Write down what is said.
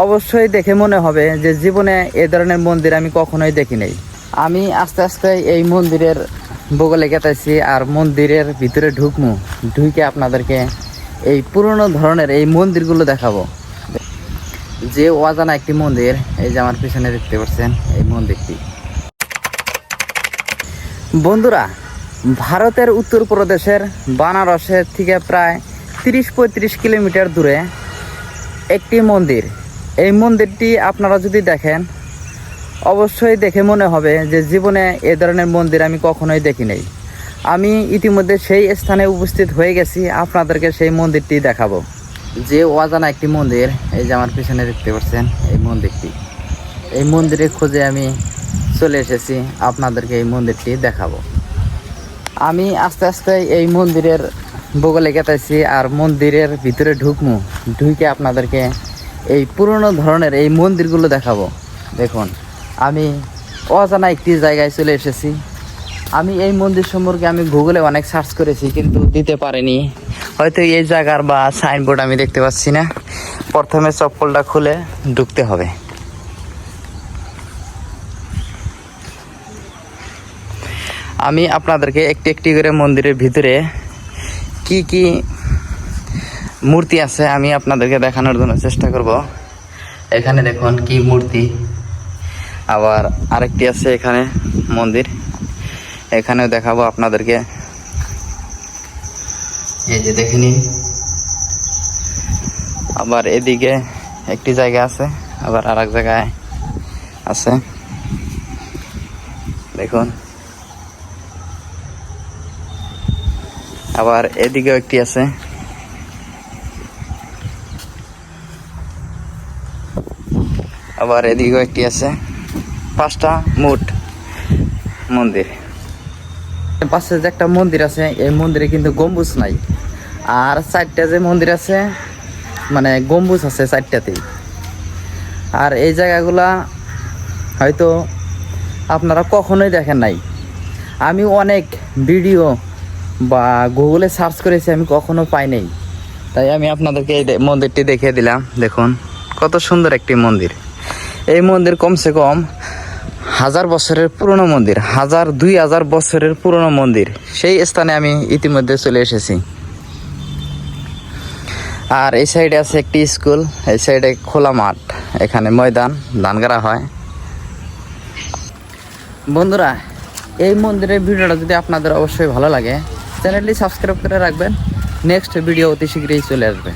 অবশ্যই দেখে মনে হবে যে জীবনে এই ধরনের মন্দির আমি কখনোই দেখি নাই। আমি আস্তে আস্তে এই মন্দিরের বগলে গেতেছি আর মন্দিরের ভিতরে ঢুকে আপনাদেরকে এই পুরনো ধরনের এই মন্দিরগুলো দেখাবো। যে অজানা একটি মন্দির, এই যে আমার পিছনে দেখতে পাচ্ছেন এই মন্দিরটি। বন্ধুরা, ভারতের উত্তরপ্রদেশের বানারসের থেকে প্রায় 30-35 কিলোমিটার দূরে একটি মন্দির। এই মন্দিরটি আপনারা যদি দেখেন অবশ্যই দেখে মনে হবে যে জীবনে এ ধরনের মন্দির আমি কখনোই দেখি নাই। আমি ইতিমধ্যে সেই স্থানে উপস্থিত হয়ে গেছি, আপনাদেরকে সেই মন্দিরটি দেখাবো। যে অজানা একটি মন্দির, এই যে আমার পিছনে দেখতে পাচ্ছেন এই মন্দিরটি। এই মন্দিরের খোঁজে আমি চলে এসেছি, আপনাদেরকে এই মন্দিরটি দেখাবো। আমি আস্তে আস্তে এই মন্দিরের বগলে গেতেছি আর মন্দিরের ভিতরে ঢুকে আপনাদেরকে এই পুরনো ধরনের এই মন্দিরগুলো দেখাবো। দেখুন, আমি অজানা একটি জায়গায় চলে এসেছি। আমি এই মন্দির সম্পর্কে আমি গুগলে অনেক সার্চ করেছি, কিন্তু দিতে পারিনি। হয়তো এই জায়গার বা সাইনবোর্ড আমি দেখতে পাচ্ছি না। প্রথমে চপ্পলটা খুলে ঢুকতে হবে। আমি আপনাদেরকে একটি একটি করে মন্দিরের ভিতরে কি কি মূর্তি আছে আমি আপনাদেরকে দেখানোর জন্য চেষ্টা করব। এখানে দেখুন কি মূর্তি, আবার আরেকটি আছে এখানে মন্দির, এখানেও দেখাবো আপনাদেরকে। এই যে দেখে নিন, আবার এদিকে একটি জায়গা আছে, আবার আর এক জায়গায় আছে দেখুন, আবার এদিকেও একটি আছে। আবার এদিকেও একটি আছে। 5টা মোট মন্দির। পাশে যে একটা মন্দির আছে, এই মন্দিরে কিন্তু গম্বুজ নাই। আর 4টা যে মন্দির আছে, মানে গম্বুজ আছে 4টাতেই। আর এই জায়গাগুলা হয়তো আপনারা কখনোই দেখেন নাই। আমি অনেক ভিডিও বা গুগলে সার্চ করেছি, আমি কখনো পাই নাই। তাই আমি আপনাদেরকে এই মন্দিরটি দেখিয়ে দিলাম। দেখুন কত সুন্দর একটি মন্দির। এই মন্দির কমসে কম 1000 বছরের পুরনো মন্দির, 1000-2000 বছরের পুরনো মন্দির। সেই স্থানে আমি ইতিমধ্যে চলে এসেছি। আর এই সাইডে আছে একটি স্কুল, এই সাইডে খোলা মাঠ, এখানে ময়দান, ধান গাড়া হয়। বন্ধুরা, এই মন্দিরের ভিডিওটা যদি আপনাদের অবশ্যই ভালো লাগে, চ্যানেলটি সাবস্ক্রাইব করে রাখবেন। নেক্সট ভিডিও অতি শীঘ্রই চলে আসবে।